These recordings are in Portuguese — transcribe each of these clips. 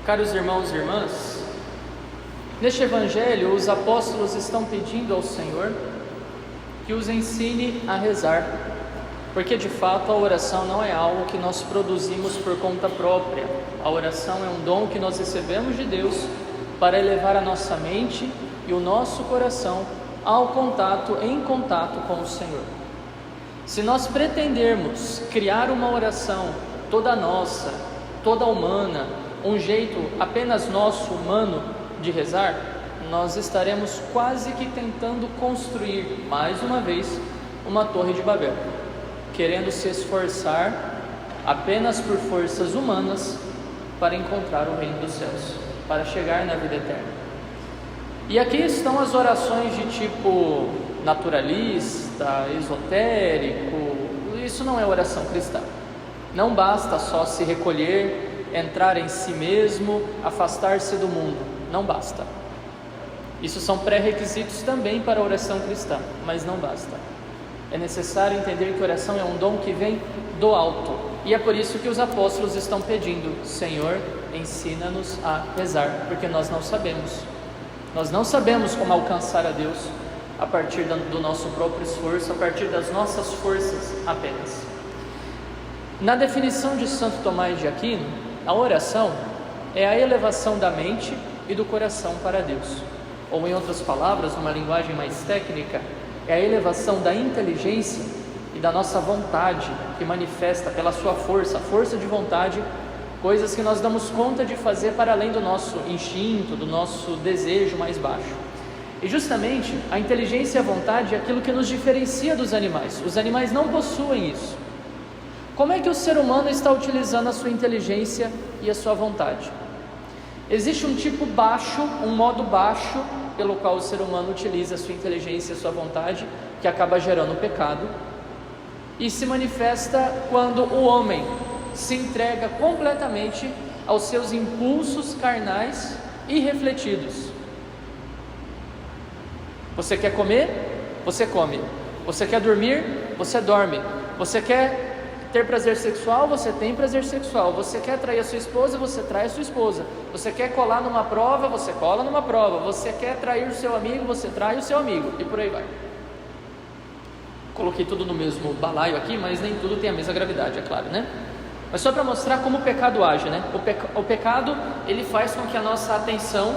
Caros irmãos e irmãs, neste Evangelho os apóstolos estão pedindo ao Senhor que os ensine a rezar, porque de fato a oração não é algo que nós produzimos por conta própria. A oração é um dom que nós recebemos de Deus para elevar a nossa mente e o nosso coração em contato com o Senhor. Se nós pretendermos criar uma oração toda nossa, toda humana, um jeito apenas nosso, humano, de rezar, nós estaremos quase que tentando construir, mais uma vez, uma torre de Babel, querendo se esforçar apenas por forças humanas para encontrar o reino dos céus, para chegar na vida eterna. E aqui estão as orações de tipo naturalista, esotérico. Isso não é oração cristã. Não basta só se recolher, entrar em si mesmo, afastar-se do mundo. Não basta. Isso são pré-requisitos também para a oração cristã, mas não basta. É necessário entender que a oração é um dom que vem do alto. E é por isso que os apóstolos estão pedindo: Senhor, ensina-nos a rezar, porque nós não sabemos. Nós não sabemos como alcançar a Deus a partir do nosso próprio esforço, a partir das nossas forças apenas. Na definição de Santo Tomás de Aquino, a oração é a elevação da mente e do coração para Deus. Ou em outras palavras, numa linguagem mais técnica, é a elevação da inteligência e da nossa vontade, que manifesta pela sua força, a força de vontade, coisas que nós damos conta de fazer para além do nosso instinto, do nosso desejo mais baixo. E justamente a inteligência e a vontade é aquilo que nos diferencia dos animais. Os animais não possuem isso. Como é que o ser humano está utilizando a sua inteligência e a sua vontade? Existe um tipo baixo, um modo baixo, pelo qual o ser humano utiliza a sua inteligência e a sua vontade, que acaba gerando o pecado, e se manifesta quando o homem se entrega completamente aos seus impulsos carnais irrefletidos. Você quer comer? Você come. Você quer dormir? Você dorme. Você quer ter prazer sexual? Você tem prazer sexual. Você quer trair a sua esposa? Você trai a sua esposa. Você quer colar numa prova? Você cola numa prova. Você quer trair o seu amigo? Você trai o seu amigo. E por aí vai. Coloquei tudo no mesmo balaio aqui, mas nem tudo tem a mesma gravidade, é claro, né? Mas só para mostrar como o pecado age, né? O pecado, ele faz com que a nossa atenção,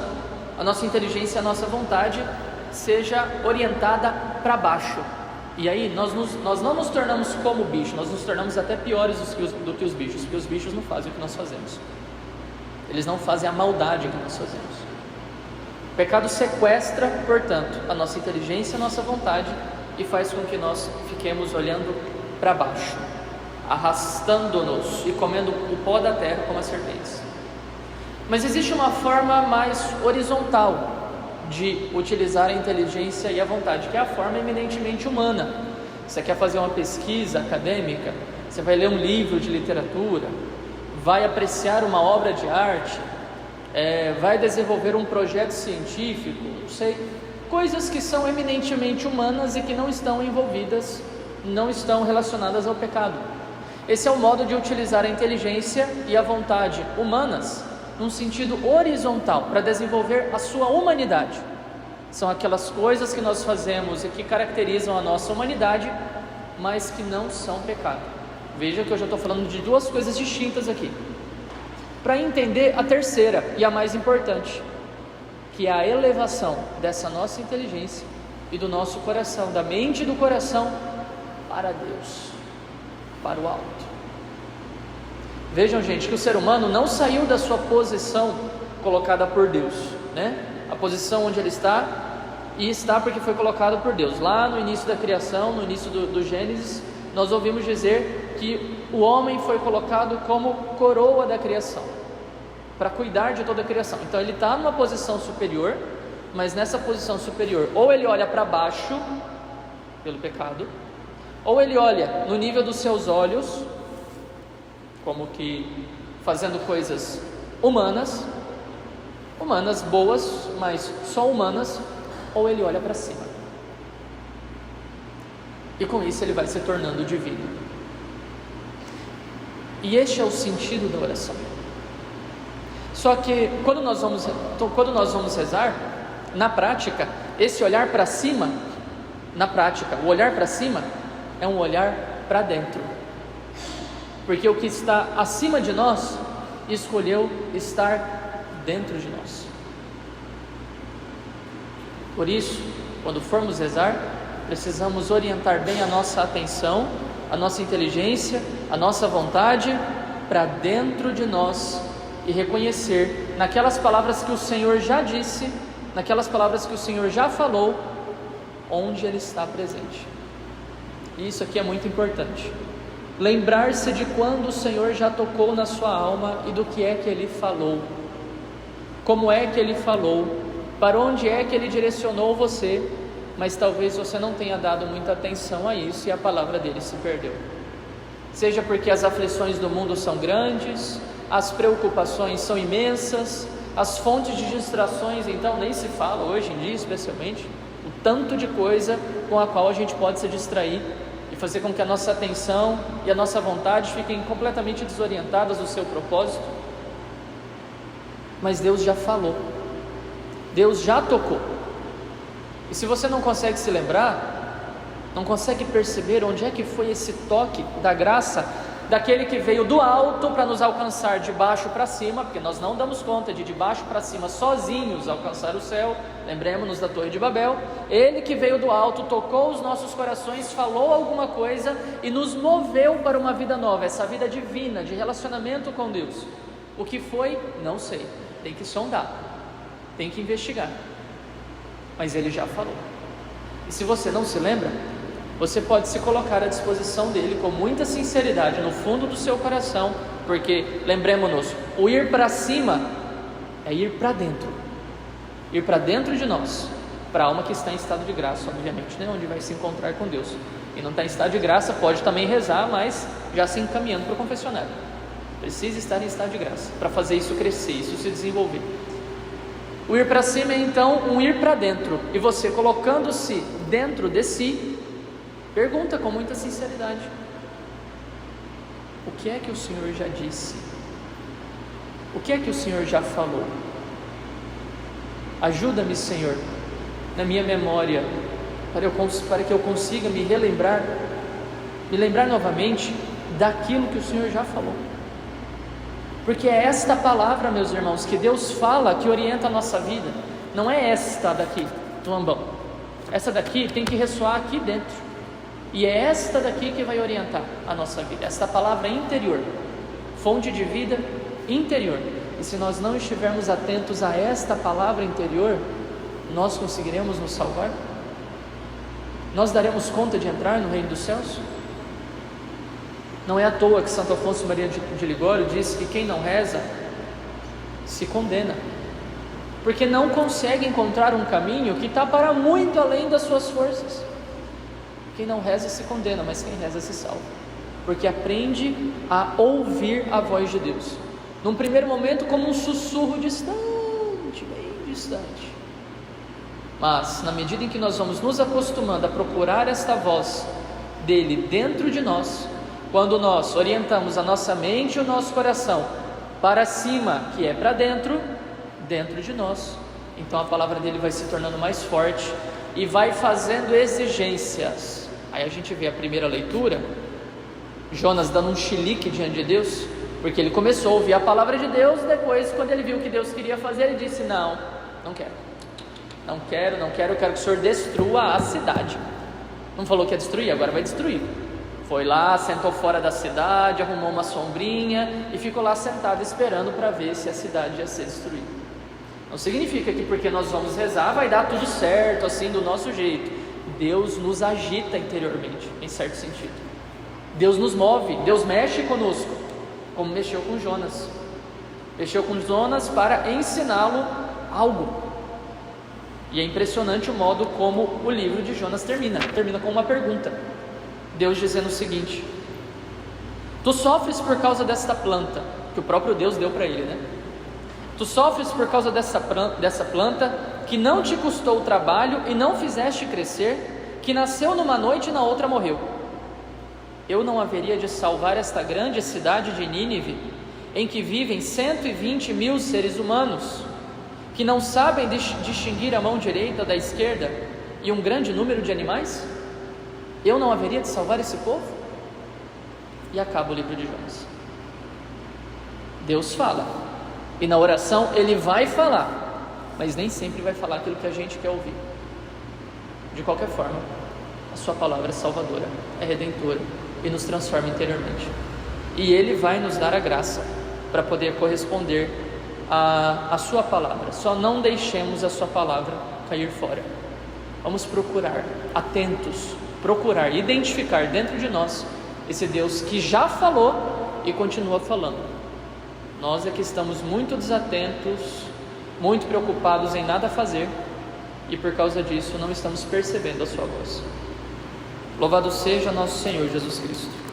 a nossa inteligência, a nossa vontade seja orientada para baixo. E aí nós não nos tornamos como o bicho, nós nos tornamos até piores do que os bichos, porque os bichos não fazem o que nós fazemos. Eles não fazem a maldade que nós fazemos. O pecado sequestra, portanto, a nossa inteligência, a nossa vontade, e faz com que nós fiquemos olhando para baixo, arrastando-nos e comendo o pó da terra como as serpentes. Mas existe uma forma mais horizontal de utilizar a inteligência e a vontade, que é a forma eminentemente humana. Você quer fazer uma pesquisa acadêmica, você vai ler um livro de literatura, vai apreciar uma obra de arte, vai desenvolver um projeto científico, não sei, coisas que são eminentemente humanas e que não estão envolvidas, não estão relacionadas ao pecado. Esse é o modo de utilizar a inteligência e a vontade humanas num sentido horizontal, para desenvolver a sua humanidade. São aquelas coisas que nós fazemos e que caracterizam a nossa humanidade, mas que não são pecado. Veja que eu já estou falando de duas coisas distintas aqui, para entender a terceira e a mais importante, que é a elevação dessa nossa inteligência e do nosso coração, da mente e do coração para Deus, para o alto. Vejam, gente, que o ser humano não saiu da sua posição colocada por Deus, né? A posição onde ele está, e está porque foi colocado por Deus. Lá no início da criação, no início do Gênesis, nós ouvimos dizer que o homem foi colocado como coroa da criação, para cuidar de toda a criação. Então ele está numa posição superior, mas nessa posição superior, ou ele olha para baixo, pelo pecado, ou ele olha no nível dos seus olhos, como que fazendo coisas humanas boas, mas só humanas, ou ele olha para cima. E com isso ele vai se tornando divino. E este é o sentido da oração. Só que quando nós vamos rezar, na prática, esse olhar para cima, o olhar para cima é um olhar para dentro, porque o que está acima de nós escolheu estar dentro de nós. Por isso, quando formos rezar, precisamos orientar bem a nossa atenção, a nossa inteligência, a nossa vontade para dentro de nós e reconhecer naquelas palavras que o Senhor já disse, naquelas palavras que o Senhor já falou, onde Ele está presente. E isso aqui é muito importante. Lembrar-se de quando o Senhor já tocou na sua alma e do que é que Ele falou, como é que Ele falou, para onde é que Ele direcionou você, mas talvez você não tenha dado muita atenção a isso e a palavra dele se perdeu. Seja porque as aflições do mundo são grandes, as preocupações são imensas, as fontes de distrações então nem se fala hoje em dia, especialmente, o tanto de coisa com a qual a gente pode se distrair e fazer com que a nossa atenção e a nossa vontade fiquem completamente desorientadas do seu propósito. Mas Deus já falou, Deus já tocou. E se você não consegue se lembrar, não consegue perceber onde é que foi esse toque da graça, daquele que veio do alto para nos alcançar de baixo para cima, porque nós não damos conta de baixo para cima sozinhos alcançar o céu, lembremos-nos da Torre de Babel. Ele que veio do alto, tocou os nossos corações, falou alguma coisa e nos moveu para uma vida nova, essa vida divina, de relacionamento com Deus. O que foi? Não sei, tem que sondar, tem que investigar, mas Ele já falou. E se você não se lembra, você pode se colocar à disposição dele com muita sinceridade no fundo do seu coração, porque lembremos-nos, o ir para cima é ir para dentro de nós, para a alma que está em estado de graça, obviamente, né? Onde vai se encontrar com Deus. E não está em estado de graça, pode também rezar, mas já se encaminhando para o confessionário. Precisa estar em estado de graça para fazer isso crescer, isso se desenvolver. O ir para cima é então um ir para dentro, e você colocando-se dentro de si, pergunta com muita sinceridade: o que é que o Senhor já disse? O que é que o Senhor já falou? Ajuda-me, Senhor, na minha memória, para que eu consiga me lembrar novamente daquilo que o Senhor já falou. Porque é esta palavra, meus irmãos, que Deus fala, que orienta a nossa vida. Não é esta daqui, do ambão. Essa daqui tem que ressoar aqui dentro. E é esta daqui que vai orientar a nossa vida. Esta palavra interior, fonte de vida interior. E se nós não estivermos atentos a esta palavra interior, nós conseguiremos nos salvar? Nós daremos conta de entrar no reino dos céus? Não é à toa que Santo Afonso Maria de Ligório disse que quem não reza se condena, porque não consegue encontrar um caminho que está para muito além das suas forças. Quem não reza se condena, mas quem reza se salva, porque aprende a ouvir a voz de Deus, num primeiro momento como um sussurro distante, bem distante, mas na medida em que nós vamos nos acostumando a procurar esta voz dele dentro de nós, quando nós orientamos a nossa mente e o nosso coração para cima, que é para dentro de nós, então a palavra dele vai se tornando mais forte e vai fazendo exigências. Aí a gente vê a primeira leitura, Jonas dando um chilique diante de Deus, porque ele começou a ouvir a palavra de Deus, depois quando ele viu o que Deus queria fazer, ele disse: não quero, eu quero que o Senhor destrua a cidade. Não falou que ia destruir, agora vai destruir. Foi lá, sentou fora da cidade, arrumou uma sombrinha e ficou lá sentado esperando para ver se a cidade ia ser destruída. Não significa que porque nós vamos rezar vai dar tudo certo, assim, do nosso jeito. Deus nos agita interiormente, em certo sentido. Deus nos move, Deus mexe conosco, como mexeu com Jonas. Mexeu com Jonas para ensiná-lo algo. E é impressionante o modo como o livro de Jonas termina com uma pergunta. Deus dizendo o seguinte: tu sofres por causa desta planta, que o próprio Deus deu para ele, né? Tu sofres por causa dessa planta, que não te custou trabalho e não fizeste crescer, que nasceu numa noite e na outra morreu. Eu não haveria de salvar esta grande cidade de Nínive em que vivem 120 mil seres humanos, que não sabem distinguir a mão direita da esquerda, e um grande número de animais? Eu não haveria de salvar esse povo? E acaba o livro de Jonas. Deus fala, e na oração Ele vai falar, mas nem sempre vai falar aquilo que a gente quer ouvir. De qualquer forma, a sua palavra é salvadora, é redentora e nos transforma interiormente. E Ele vai nos dar a graça para poder corresponder à sua palavra. Só não deixemos a sua palavra cair fora. Vamos procurar, atentos, procurar, identificar dentro de nós esse Deus que já falou e continua falando. Nós é que estamos muito desatentos, muito preocupados em nada fazer, e por causa disso não estamos percebendo a sua voz. Louvado seja nosso Senhor Jesus Cristo.